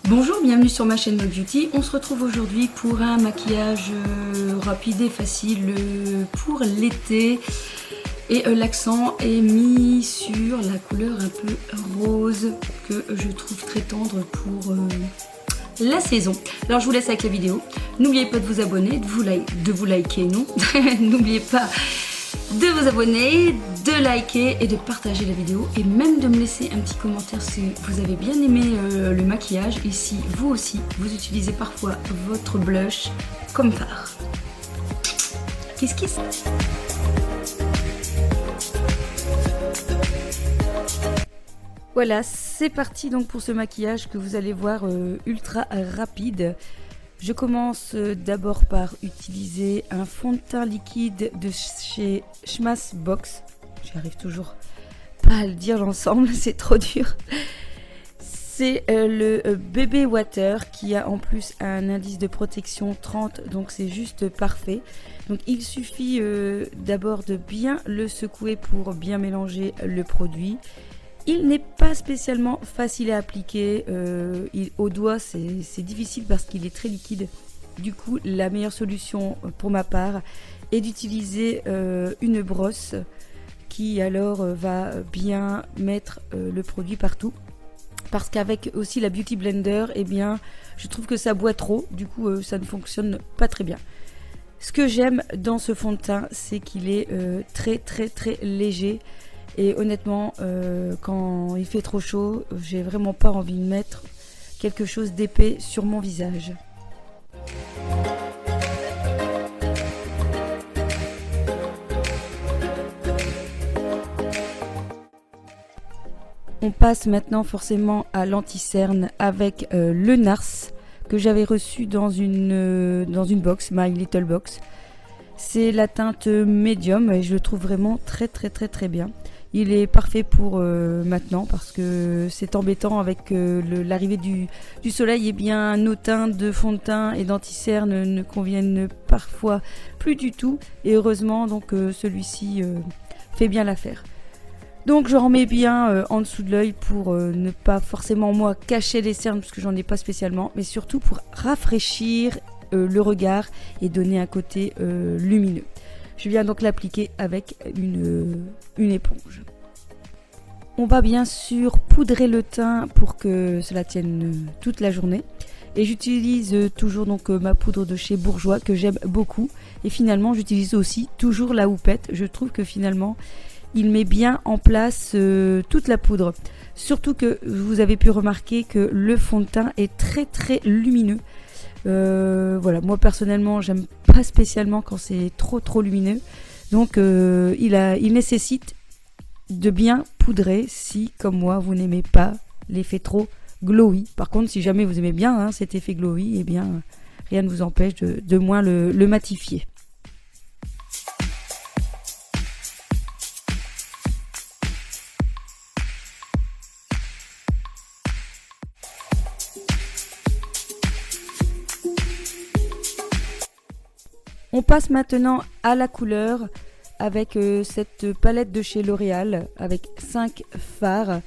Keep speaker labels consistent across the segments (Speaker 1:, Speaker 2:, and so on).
Speaker 1: Bonjour, bienvenue sur ma chaîne Mode Beauty. On se retrouve aujourd'hui pour un maquillage rapide et facile pour l'été. Et l'accent est mis sur la couleur un peu rose que je trouve très tendre pour la saison. Alors je vous laisse avec la vidéo. N'oubliez pas de vous abonner, de vous liker, non. N'oubliez pas de vous abonner, de liker et de partager la vidéo et même de me laisser un petit commentaire si vous avez bien aimé le maquillage et si vous aussi vous utilisez parfois votre blush comme fard. Kiss kiss. Voilà, c'est parti donc pour ce maquillage que vous allez voir ultra rapide. Je commence d'abord par utiliser un fond de teint liquide de chez Smashbox. J'arrive toujours pas à le dire l'ensemble, c'est trop dur. C'est le Baby Water qui a en plus un indice de protection 30, donc c'est juste parfait. Donc il suffit d'abord de bien le secouer pour bien mélanger le produit. Il n'est pas spécialement facile à appliquer, au doigt c'est difficile parce qu'il est très liquide. Du coup la meilleure solution pour ma part est d'utiliser une brosse qui alors va bien mettre le produit partout. Parce qu'avec aussi la Beauty Blender, eh bien, je trouve que ça boit trop, du coup ça ne fonctionne pas très bien. Ce que j'aime dans ce fond de teint, c'est qu'il est très léger. Et honnêtement, quand il fait trop chaud, j'ai vraiment pas envie de mettre quelque chose d'épais sur mon visage. On passe maintenant forcément à l'anti-cerne avec le NARS que j'avais reçu dans une box, My Little Box. C'est la teinte médium et je le trouve vraiment très bien. Il est parfait pour maintenant parce que c'est embêtant avec l'arrivée du soleil. Et bien nos teintes de fond de teint et d'anti-cerne ne conviennent parfois plus du tout. Et heureusement donc celui-ci fait bien l'affaire. Donc je remets bien en dessous de l'œil pour ne pas forcément moi cacher les cernes parce que j'en ai pas spécialement. Mais surtout pour rafraîchir le regard et donner un côté lumineux. Je viens donc l'appliquer avec une éponge. On va bien sûr poudrer le teint pour que cela tienne toute la journée. Et j'utilise toujours donc ma poudre de chez Bourjois que j'aime beaucoup. Et finalement j'utilise aussi toujours la houppette. Je trouve que finalement il met bien en place toute la poudre. Surtout que vous avez pu remarquer que le fond de teint est très lumineux. Voilà, moi personnellement j'aime pas spécialement quand c'est trop lumineux, donc il nécessite de bien poudrer si comme moi vous n'aimez pas l'effet trop glowy. Par contre si jamais vous aimez bien cet effet glowy, eh bien rien ne vous empêche de moins le matifier. On passe maintenant à la couleur avec cette palette de chez L'Oréal avec 5 fards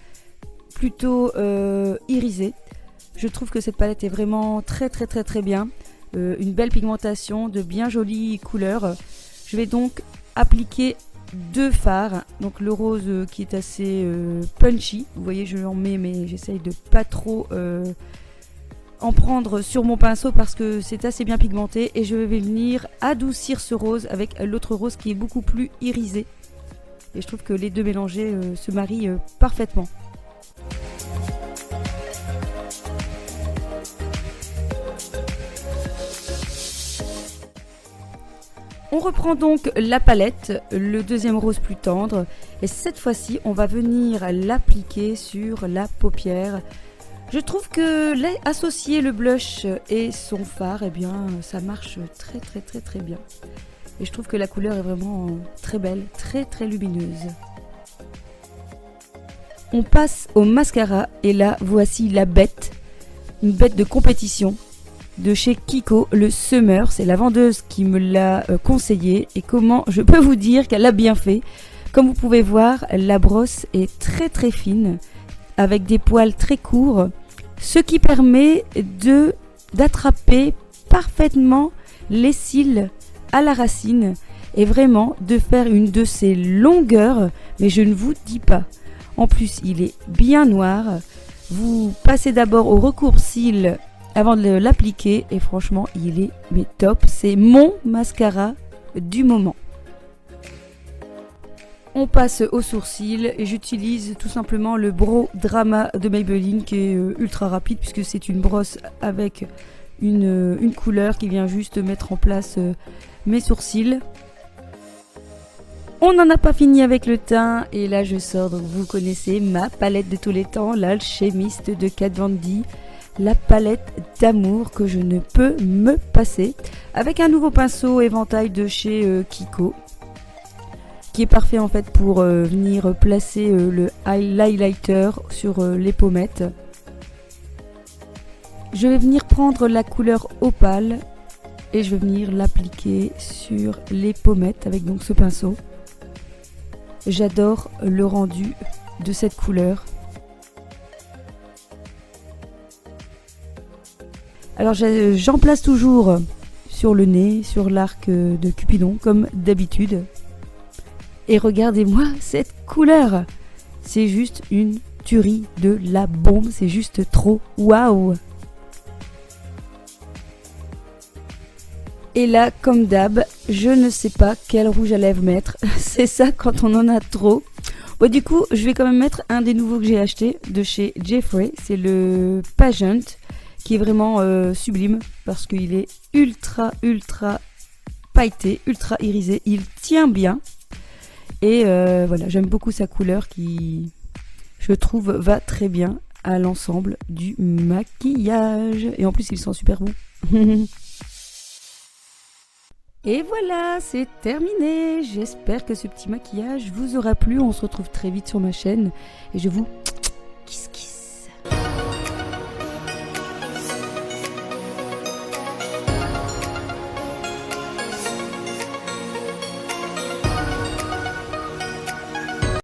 Speaker 1: plutôt irisés. Je trouve que cette palette est vraiment très bien. Une belle pigmentation, de bien jolies couleurs. Je vais donc appliquer 2 fards. Donc le rose qui est assez punchy. Vous voyez, je l'en mets mais j'essaye de pas trop en prendre sur mon pinceau parce que c'est assez bien pigmenté et je vais venir adoucir ce rose avec l'autre rose qui est beaucoup plus irisé et je trouve que les deux mélangés se marient parfaitement. On reprend donc la palette, le deuxième rose plus tendre et cette fois-ci on va venir l'appliquer sur la paupière. Je trouve que associer le blush et son fard, eh bien, ça marche très bien. Et je trouve que la couleur est vraiment très belle, très lumineuse. On passe au mascara et là, voici la bête, une bête de compétition de chez Kiko, le Summer. C'est la vendeuse qui me l'a conseillé et comment je peux vous dire qu'elle a bien fait. Comme vous pouvez voir, la brosse est très fine avec des poils très courts ce qui permet d'attraper parfaitement les cils à la racine et vraiment de faire une de ces longueurs, mais je ne vous dis pas. En plus, il est bien noir. Vous passez d'abord au recours-cils avant de l'appliquer et franchement, il est top. C'est mon mascara du moment. On passe aux sourcils et j'utilise tout simplement le Brow Drama de Maybelline qui est ultra rapide puisque c'est une brosse avec une couleur qui vient juste mettre en place mes sourcils. On n'en a pas fini avec le teint et là je sors, donc vous connaissez ma palette de tous les temps, l'Alchemist de Kat Von D, la palette d'amour que je ne peux me passer, avec un nouveau pinceau éventail de chez Kiko, qui est parfait en fait pour venir placer l'highlighter sur les pommettes. Je vais venir prendre la couleur opale et je vais venir l'appliquer sur les pommettes avec donc ce pinceau. J'adore le rendu de cette couleur. Alors j'en place toujours sur le nez, sur l'arc de Cupidon comme d'habitude. Et regardez-moi cette couleur. C'est juste une tuerie de la bombe, c'est juste trop waouh. Et là, comme d'hab, je ne sais pas quel rouge à lèvres mettre. C'est ça quand on en a trop. Bon, du coup, je vais quand même mettre un des nouveaux que j'ai acheté de chez Jeffree. C'est le Pageant, qui est vraiment sublime parce qu'il est ultra pailleté, ultra irisé. Il tient bien. Et voilà, j'aime beaucoup sa couleur qui, je trouve, va très bien à l'ensemble du maquillage. Et en plus, il sent super bon. Et voilà, c'est terminé. J'espère que ce petit maquillage vous aura plu. On se retrouve très vite sur ma chaîne et je vous